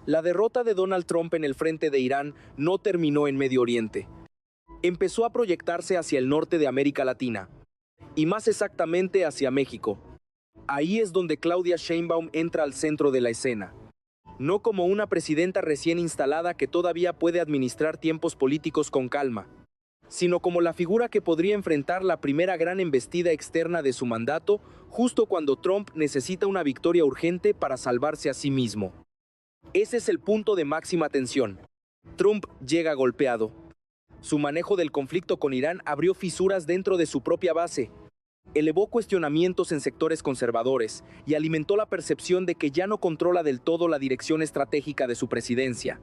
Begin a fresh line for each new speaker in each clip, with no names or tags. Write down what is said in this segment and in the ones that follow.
La derrota de Donald Trump en el frente de Irán no terminó en Medio Oriente. Empezó a proyectarse hacia el norte de América Latina, y más exactamente hacia México. Ahí es donde Claudia Sheinbaum entra al centro de la escena. No como una presidenta recién instalada que todavía puede administrar tiempos políticos con calma, sino como la figura que podría enfrentar la primera gran embestida externa de su mandato, justo cuando Trump necesita una victoria urgente para salvarse a sí mismo. Ese es el punto de máxima tensión. Trump llega golpeado. Su manejo del conflicto con Irán abrió fisuras dentro de su propia base, elevó cuestionamientos en sectores conservadores y alimentó la percepción de que ya no controla del todo la dirección estratégica de su presidencia.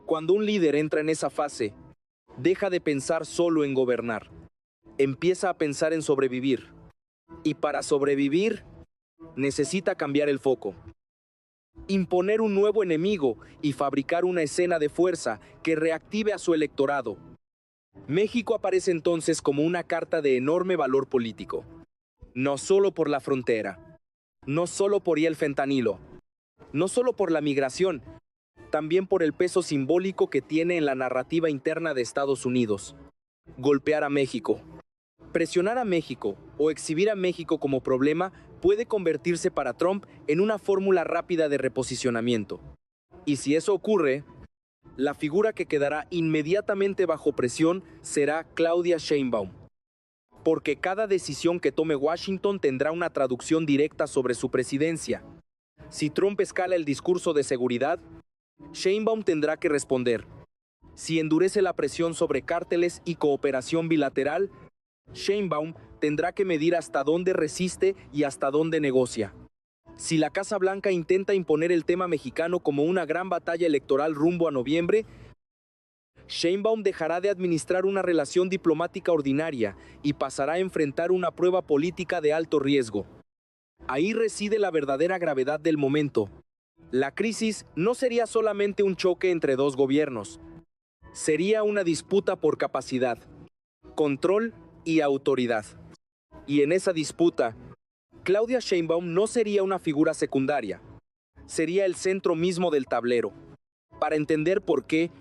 Cuando un líder entra en esa fase, deja de pensar solo en gobernar. Empieza a pensar en sobrevivir. Y para sobrevivir, necesita cambiar el foco. Imponer un nuevo enemigo y fabricar una escena de fuerza que reactive a su electorado. México aparece entonces como una carta de enorme valor político. No solo por la frontera, no solo por el fentanilo, no solo por la migración, también por el peso simbólico que tiene en la narrativa interna de Estados Unidos. Golpear a México. Presionar a México o exhibir a México como problema puede convertirse para Trump en una fórmula rápida de reposicionamiento. Y si eso ocurre, la figura que quedará inmediatamente bajo presión será Claudia Sheinbaum. Porque cada decisión que tome Washington tendrá una traducción directa sobre su presidencia. Si Trump escala el discurso de seguridad, Sheinbaum tendrá que responder. Si endurece la presión sobre cárteles y cooperación bilateral, Sheinbaum tendrá que medir hasta dónde resiste y hasta dónde negocia. Si la Casa Blanca intenta imponer el tema mexicano como una gran batalla electoral rumbo a noviembre, Sheinbaum dejará de administrar una relación diplomática ordinaria y pasará a enfrentar una prueba política de alto riesgo. Ahí reside la verdadera gravedad del momento. La crisis no sería solamente un choque entre dos gobiernos. Sería una disputa por capacidad, control y autoridad. Y en esa disputa, Claudia Sheinbaum no sería una figura secundaria. Sería el centro mismo del tablero. Para entender por qué,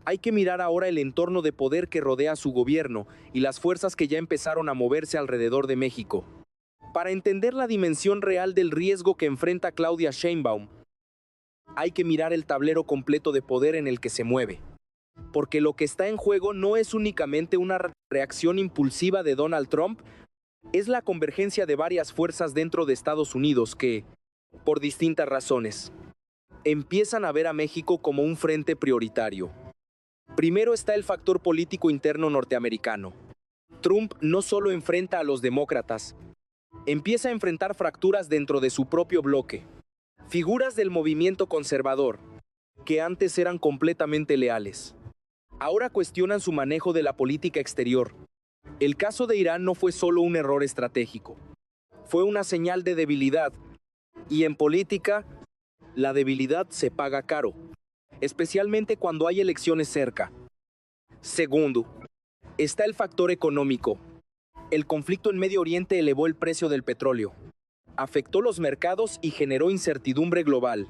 hay que mirar ahora el entorno de poder que rodea su gobierno y las fuerzas que ya empezaron a moverse alrededor de México. Para entender la dimensión real del riesgo que enfrenta Claudia Sheinbaum, hay que mirar el tablero completo de poder en el que se mueve. Porque lo que está en juego no es únicamente una reacción impulsiva de Donald Trump, es la convergencia de varias fuerzas dentro de Estados Unidos que, por distintas razones, empiezan a ver a México como un frente prioritario. Primero está el factor político interno norteamericano. Trump no solo enfrenta a los demócratas, empieza a enfrentar fracturas dentro de su propio bloque. Figuras del movimiento conservador, que antes eran completamente leales, ahora cuestionan su manejo de la política exterior. El caso de Irán no fue solo un error estratégico, fue una señal de debilidad. Y en política, la debilidad se paga caro, especialmente cuando hay elecciones cerca. Segundo, está el factor económico. El conflicto en Medio Oriente elevó el precio del petróleo, afectó los mercados y generó incertidumbre global.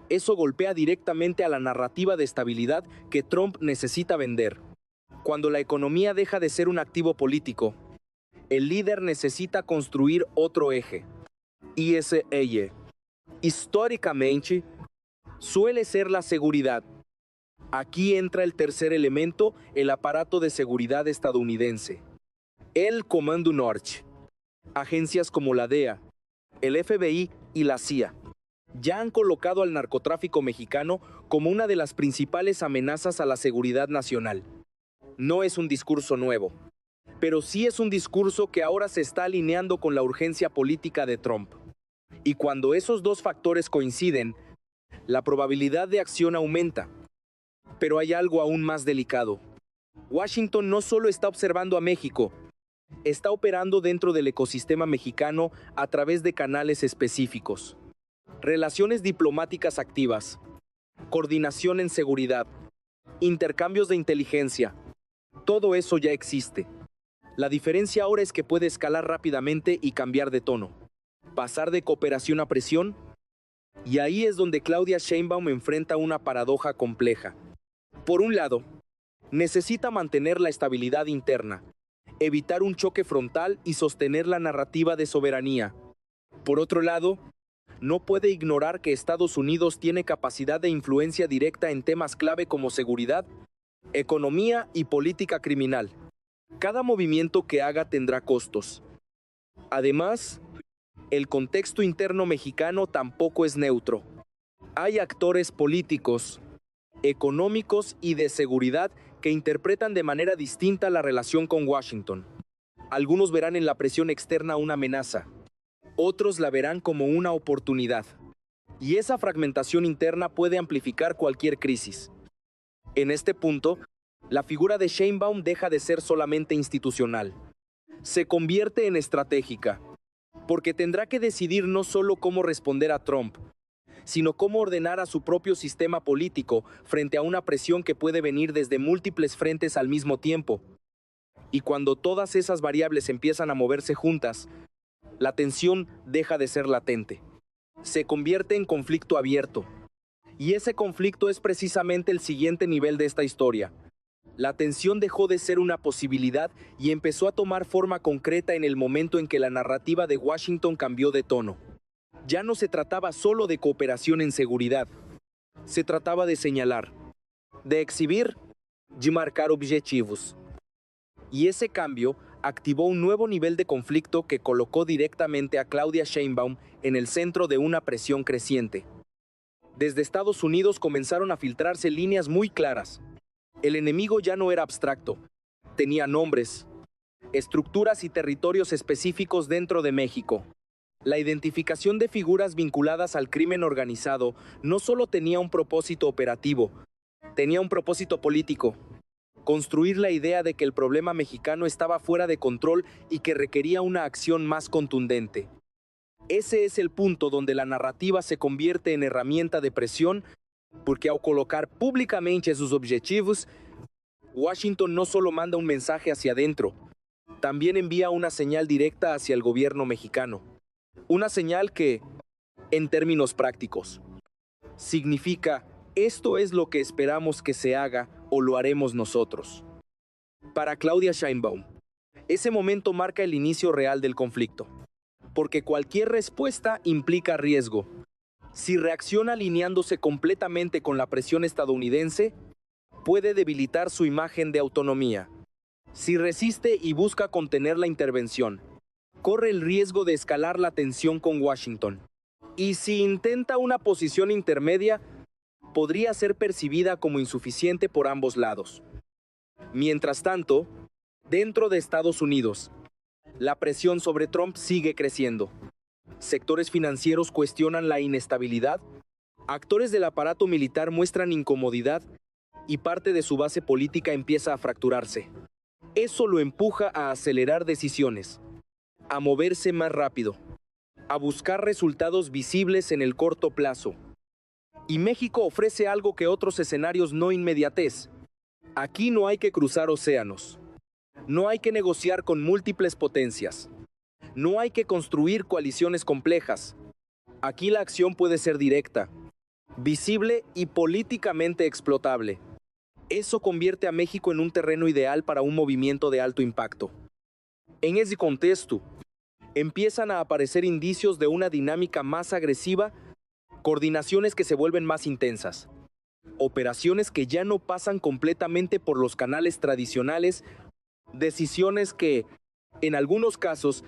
Eso golpea directamente a la narrativa de estabilidad que Trump necesita vender. Cuando la economía deja de ser un activo político, el líder necesita construir otro eje. Y ese eje, históricamente, suele ser la seguridad. Aquí entra el tercer elemento, el aparato de seguridad estadounidense. El Comando Norte. Agencias como la DEA, el FBI y la CIA ya han colocado al narcotráfico mexicano como una de las principales amenazas a la seguridad nacional. No es un discurso nuevo, pero sí es un discurso que ahora se está alineando con la urgencia política de Trump. Y cuando esos dos factores coinciden, la probabilidad de acción aumenta. Pero hay algo aún más delicado. Washington no solo está observando a México, está operando dentro del ecosistema mexicano a través de canales específicos. Relaciones diplomáticas activas, coordinación en seguridad, intercambios de inteligencia. Todo eso ya existe. La diferencia ahora es que puede escalar rápidamente y cambiar de tono. Pasar de cooperación a presión Y ahí es donde Claudia Sheinbaum enfrenta una paradoja compleja. Por un lado, necesita mantener la estabilidad interna, evitar un choque frontal y sostener la narrativa de soberanía. Por otro lado, no puede ignorar que Estados Unidos tiene capacidad de influencia directa en temas clave como seguridad, economía y política criminal. Cada movimiento que haga tendrá costos. Además, el contexto interno mexicano tampoco es neutro. Hay actores políticos, económicos y de seguridad que interpretan de manera distinta la relación con Washington. Algunos verán en la presión externa una amenaza, otros la verán como una oportunidad. Y esa fragmentación interna puede amplificar cualquier crisis. En este punto, la figura de Sheinbaum deja de ser solamente institucional. Se convierte en estratégica, porque tendrá que decidir no solo cómo responder a Trump, sino cómo ordenar a su propio sistema político frente a una presión que puede venir desde múltiples frentes al mismo tiempo. Y cuando todas esas variables empiezan a moverse juntas, la tensión deja de ser latente. Se convierte en conflicto abierto. Y ese conflicto es precisamente el siguiente nivel de esta historia. La tensión dejó de ser una posibilidad y empezó a tomar forma concreta en el momento en que la narrativa de Washington cambió de tono. Ya no se trataba solo de cooperación en seguridad. Se trataba de señalar, de exhibir, de marcar objetivos. Y ese cambio activó un nuevo nivel de conflicto que colocó directamente a Claudia Sheinbaum en el centro de una presión creciente. Desde Estados Unidos comenzaron a filtrarse líneas muy claras. El enemigo ya no era abstracto, tenía nombres, estructuras y territorios específicos dentro de México. La identificación de figuras vinculadas al crimen organizado no solo tenía un propósito operativo, tenía un propósito político. Construir la idea de que el problema mexicano estaba fuera de control y que requería una acción más contundente. Ese es el punto donde la narrativa se convierte en herramienta de presión, porque al colocar públicamente sus objetivos, Washington no solo manda un mensaje hacia adentro, también envía una señal directa hacia el gobierno mexicano. Una señal que, en términos prácticos, significa esto es lo que esperamos que se haga o lo haremos nosotros. Para Claudia Sheinbaum, ese momento marca el inicio real del conflicto, porque cualquier respuesta implica riesgo. Si reacciona alineándose completamente con la presión estadounidense, puede debilitar su imagen de autonomía. Si resiste y busca contener la intervención, corre el riesgo de escalar la tensión con Washington. Y si intenta una posición intermedia, podría ser percibida como insuficiente por ambos lados. Mientras tanto, dentro de Estados Unidos, la presión sobre Trump sigue creciendo. Sectores financieros cuestionan la inestabilidad, actores del aparato militar muestran incomodidad y parte de su base política empieza a fracturarse. Eso lo empuja a acelerar decisiones, a moverse más rápido, a buscar resultados visibles en el corto plazo. Y México ofrece algo que otros escenarios no inmediatez. Aquí no hay que cruzar océanos. No hay que negociar con múltiples potencias. No hay que construir coaliciones complejas. Aquí la acción puede ser directa, visible y políticamente explotable. Eso convierte a México en un terreno ideal para un movimiento de alto impacto. En ese contexto, empiezan a aparecer indicios de una dinámica más agresiva, coordinaciones que se vuelven más intensas, operaciones que ya no pasan completamente por los canales tradicionales, decisiones que, en algunos casos,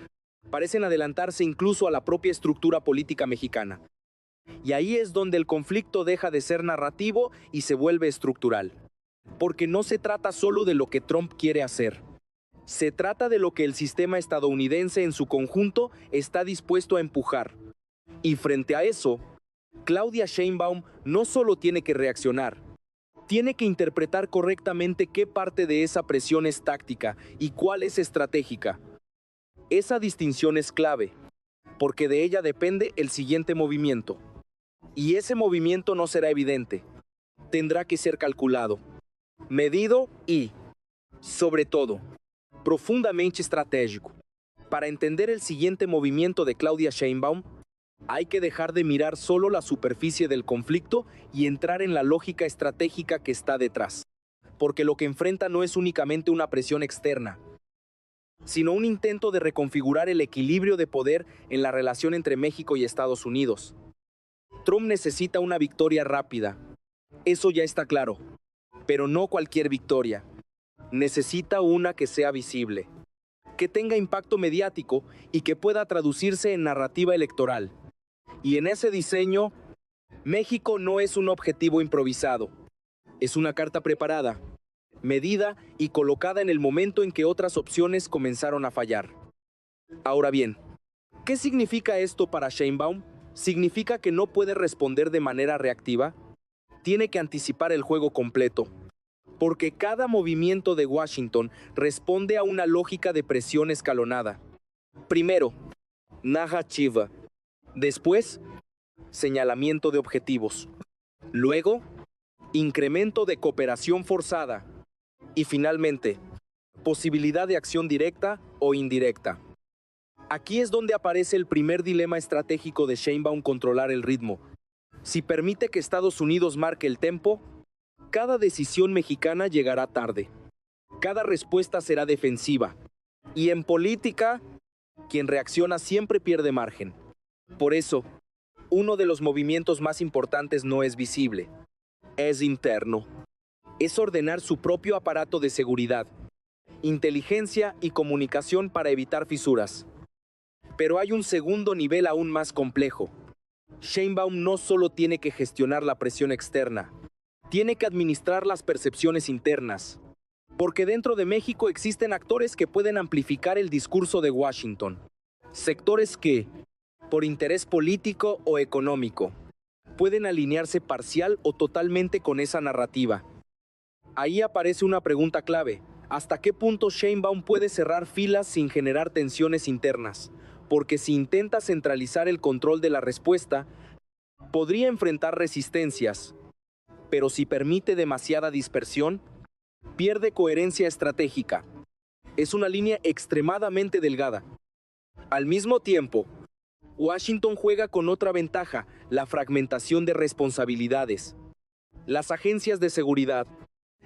parecen adelantarse incluso a la propia estructura política mexicana. Y ahí es donde el conflicto deja de ser narrativo y se vuelve estructural. Porque no se trata solo de lo que Trump quiere hacer. Se trata de lo que el sistema estadounidense en su conjunto está dispuesto a empujar. Y frente a eso, Claudia Sheinbaum no solo tiene que reaccionar, tiene que interpretar correctamente qué parte de esa presión es táctica y cuál es estratégica. Esa distinción es clave, porque de ella depende el siguiente movimiento. Y ese movimiento no será evidente. Tendrá que ser calculado, medido y, sobre todo, profundamente estratégico. Para entender el siguiente movimiento de Claudia Sheinbaum, Hay que dejar de mirar solo la superficie del conflicto y entrar en la lógica estratégica que está detrás. Porque lo que enfrenta no es únicamente una presión externa, sino un intento de reconfigurar el equilibrio de poder en la relación entre México y Estados Unidos. Trump necesita una victoria rápida, eso ya está claro, pero no cualquier victoria. Necesita una que sea visible, que tenga impacto mediático y que pueda traducirse en narrativa electoral. Y en ese diseño, México no es un objetivo improvisado, es una carta preparada, medida y colocada en el momento en que otras opciones comenzaron a fallar. Ahora bien, ¿qué significa esto para Sheinbaum? ¿Significa que no puede responder de manera reactiva? Tiene que anticipar el juego completo, porque cada movimiento de Washington responde a una lógica de presión escalonada. Primero, narrativa. Después, señalamiento de objetivos. Luego, incremento de cooperación forzada. Y finalmente, posibilidad de acción directa o indirecta. Aquí es donde aparece el primer dilema estratégico de Sheinbaum: controlar el ritmo. Si permite que Estados Unidos marque el tempo, cada decisión mexicana llegará tarde. Cada respuesta será defensiva. Y en política, quien reacciona siempre pierde margen. Por eso, uno de los movimientos más importantes no es visible, es interno. Es ordenar su propio aparato de seguridad, inteligencia y comunicación para evitar fisuras. Pero hay un segundo nivel aún más complejo. Sheinbaum no solo tiene que gestionar la presión externa, tiene que administrar las percepciones internas. Porque dentro de México existen actores que pueden amplificar el discurso de Washington. Sectores que, por interés político o económico, pueden alinearse parcial o totalmente con esa narrativa. Ahí aparece una pregunta clave: ¿hasta qué punto Sheinbaum puede cerrar filas sin generar tensiones internas? Porque si intenta centralizar el control de la respuesta, podría enfrentar resistencias. Pero si permite demasiada dispersión, pierde coherencia estratégica. Es una línea extremadamente delgada. Al mismo tiempo, Washington juega con otra ventaja: la fragmentación de responsabilidades. Las agencias de seguridad,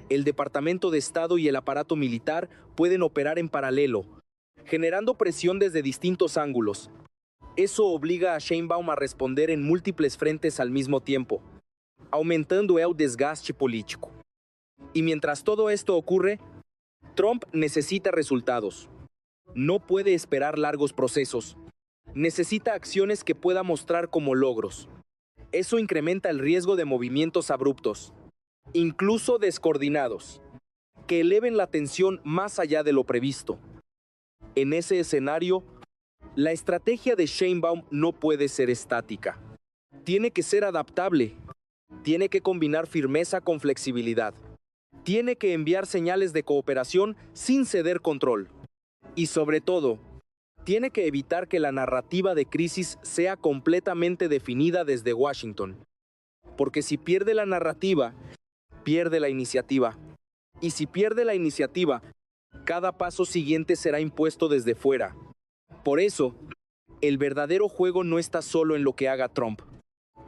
el Departamento de Estado y el aparato militar pueden operar en paralelo, generando presión desde distintos ángulos. Eso obliga a Sheinbaum a responder en múltiples frentes al mismo tiempo, aumentando el desgaste político. Y mientras todo esto ocurre, Trump necesita resultados. No puede esperar largos procesos. Necesita acciones que pueda mostrar como logros. Eso incrementa el riesgo de movimientos abruptos, incluso descoordinados, que eleven la tensión más allá de lo previsto. En ese escenario, la estrategia de Sheinbaum no puede ser estática. Tiene que ser adaptable. Tiene que combinar firmeza con flexibilidad. Tiene que enviar señales de cooperación sin ceder control. Y sobre todo, tiene que evitar que la narrativa de crisis sea completamente definida desde Washington. Porque si pierde la narrativa, pierde la iniciativa. Y si pierde la iniciativa, cada paso siguiente será impuesto desde fuera. Por eso, el verdadero juego no está solo en lo que haga Trump.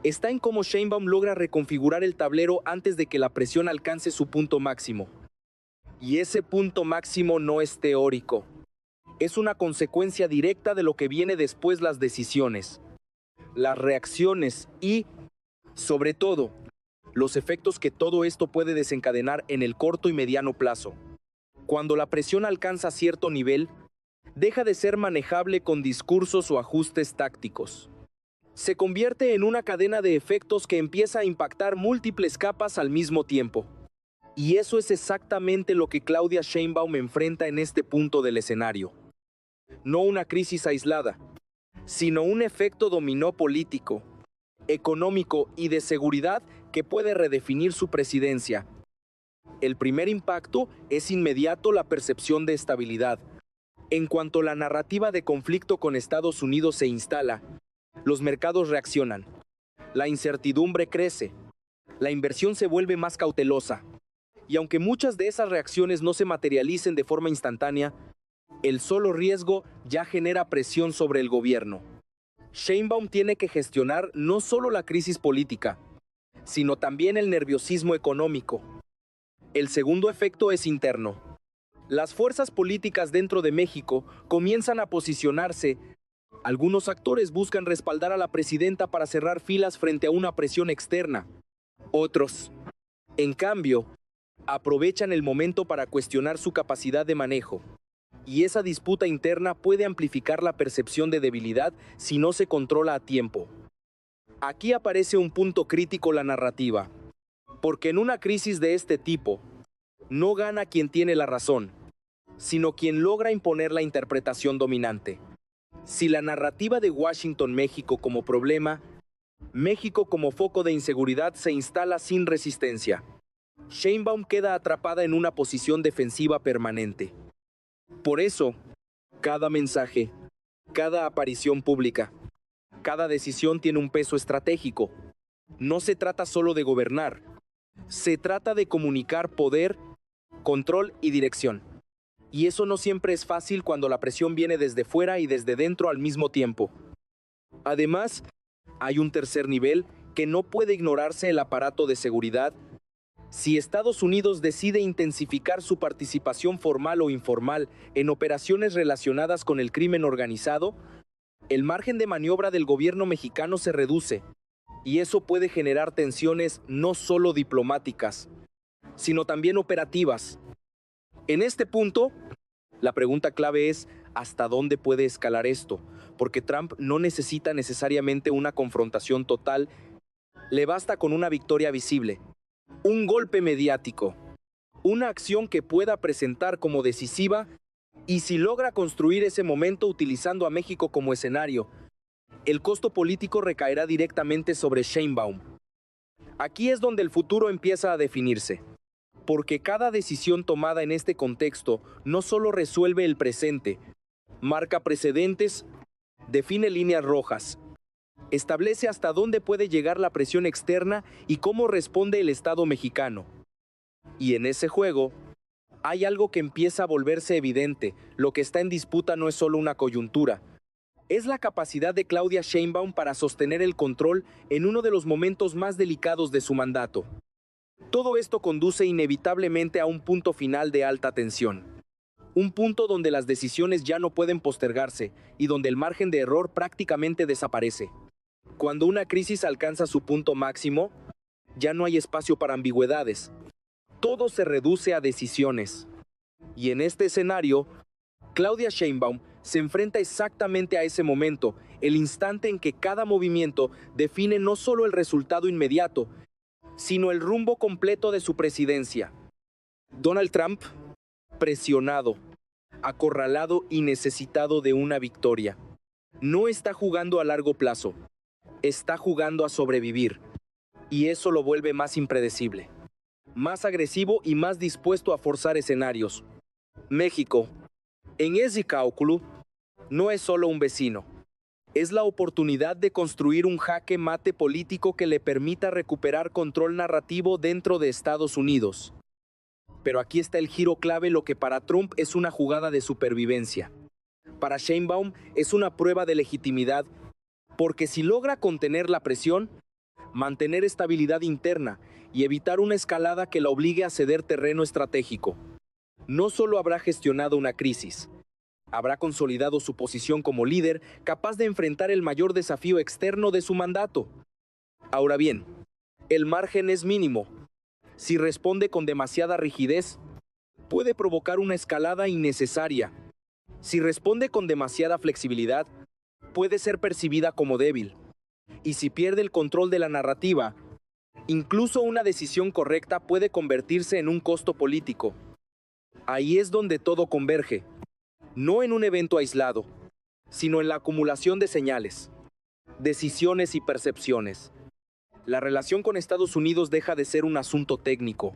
Está en cómo Sheinbaum logra reconfigurar el tablero antes de que la presión alcance su punto máximo. Y ese punto máximo no es teórico. Es una consecuencia directa de lo que viene después: las decisiones, las reacciones y, sobre todo, los efectos que todo esto puede desencadenar en el corto y mediano plazo. Cuando la presión alcanza cierto nivel, deja de ser manejable con discursos o ajustes tácticos. Se convierte en una cadena de efectos que empieza a impactar múltiples capas al mismo tiempo. Y eso es exactamente lo que Claudia Sheinbaum enfrenta en este punto del escenario. No una crisis aislada, sino un efecto dominó político, económico y de seguridad que puede redefinir su presidencia. El primer impacto es inmediato: la percepción de estabilidad. En cuanto la narrativa de conflicto con Estados Unidos se instala, los mercados reaccionan. La incertidumbre crece. La inversión se vuelve más cautelosa. Y aunque muchas de esas reacciones no se materialicen de forma instantánea, el solo riesgo ya genera presión sobre el gobierno. Sheinbaum tiene que gestionar no solo la crisis política, sino también el nerviosismo económico. El segundo efecto es interno. Las fuerzas políticas dentro de México comienzan a posicionarse. Algunos actores buscan respaldar a la presidenta para cerrar filas frente a una presión externa. Otros, en cambio, aprovechan el momento para cuestionar su capacidad de manejo. Y esa disputa interna puede amplificar la percepción de debilidad si no se controla a tiempo. Aquí aparece un punto crítico: la narrativa. Porque en una crisis de este tipo, no gana quien tiene la razón, sino quien logra imponer la interpretación dominante. Si la narrativa de Washington, México como problema, México como foco de inseguridad, se instala sin resistencia, Sheinbaum queda atrapada en una posición defensiva permanente. Por eso, cada mensaje, cada aparición pública, cada decisión tiene un peso estratégico. No se trata solo de gobernar, se trata de comunicar poder, control y dirección. Y eso no siempre es fácil cuando la presión viene desde fuera y desde dentro al mismo tiempo. Además, hay un tercer nivel que no puede ignorarse: el aparato de seguridad. Si Estados Unidos decide intensificar su participación formal o informal en operaciones relacionadas con el crimen organizado, el margen de maniobra del gobierno mexicano se reduce, y eso puede generar tensiones no solo diplomáticas, sino también operativas. En este punto, la pregunta clave es: ¿hasta dónde puede escalar esto? Porque Trump no necesita necesariamente una confrontación total, le basta con una victoria visible, un golpe mediático, una acción que pueda presentar como decisiva, y si logra construir ese momento utilizando a México como escenario, el costo político recaerá directamente sobre Sheinbaum. Aquí es donde el futuro empieza a definirse, porque cada decisión tomada en este contexto no solo resuelve el presente, marca precedentes, define líneas rojas, establece hasta dónde puede llegar la presión externa y cómo responde el Estado mexicano. Y en ese juego, hay algo que empieza a volverse evidente: lo que está en disputa no es solo una coyuntura, es la capacidad de Claudia Sheinbaum para sostener el control en uno de los momentos más delicados de su mandato. Todo esto conduce inevitablemente a un punto final de alta tensión. Un punto donde las decisiones ya no pueden postergarse y donde el margen de error prácticamente desaparece. Cuando una crisis alcanza su punto máximo, ya no hay espacio para ambigüedades. Todo se reduce a decisiones. Y en este escenario, Claudia Sheinbaum se enfrenta exactamente a ese momento, el instante en que cada movimiento define no solo el resultado inmediato, sino el rumbo completo de su presidencia. Donald Trump, presionado, acorralado y necesitado de una victoria, no está jugando a largo plazo, está jugando a sobrevivir. Y eso lo vuelve más impredecible, más agresivo y más dispuesto a forzar escenarios. México, en ese cálculo, no es solo un vecino. Es la oportunidad de construir un jaque mate político que le permita recuperar control narrativo dentro de Estados Unidos. Pero aquí está el giro clave: lo que para Trump es una jugada de supervivencia, para Sheinbaum es una prueba de legitimidad, porque si logra contener la presión, mantener estabilidad interna y evitar una escalada que la obligue a ceder terreno estratégico, no solo habrá gestionado una crisis, habrá consolidado su posición como líder capaz de enfrentar el mayor desafío externo de su mandato. Ahora bien, el margen es mínimo. Si responde con demasiada rigidez, puede provocar una escalada innecesaria. Si responde con demasiada flexibilidad, puede ser percibida como débil. Y si pierde el control de la narrativa, incluso una decisión correcta puede convertirse en un costo político. Ahí es donde todo converge, no en un evento aislado, sino en la acumulación de señales, decisiones y percepciones. La relación con Estados Unidos deja de ser un asunto técnico,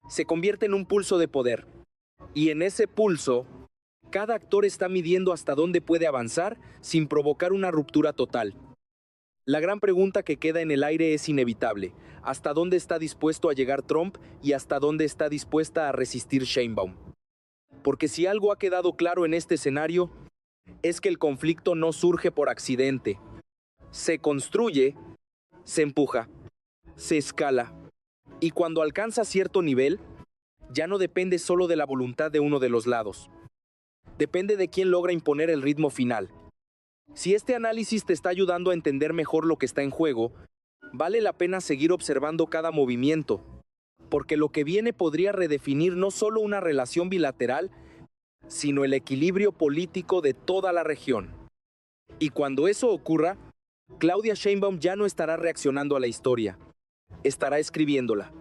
se convierte en un pulso de poder. Y en ese pulso, cada actor está midiendo hasta dónde puede avanzar sin provocar una ruptura total. La gran pregunta que queda en el aire es inevitable: ¿hasta dónde está dispuesto a llegar Trump y hasta dónde está dispuesta a resistir Sheinbaum? Porque si algo ha quedado claro en este escenario, es que el conflicto no surge por accidente. Se construye, se empuja, se escala, y cuando alcanza cierto nivel, ya no depende solo de la voluntad de uno de los lados. Depende de quién logra imponer el ritmo final. Si este análisis te está ayudando a entender mejor lo que está en juego, vale la pena seguir observando cada movimiento, porque lo que viene podría redefinir no solo una relación bilateral, sino el equilibrio político de toda la región. Y cuando eso ocurra, Claudia Sheinbaum ya no estará reaccionando a la historia, estará escribiéndola.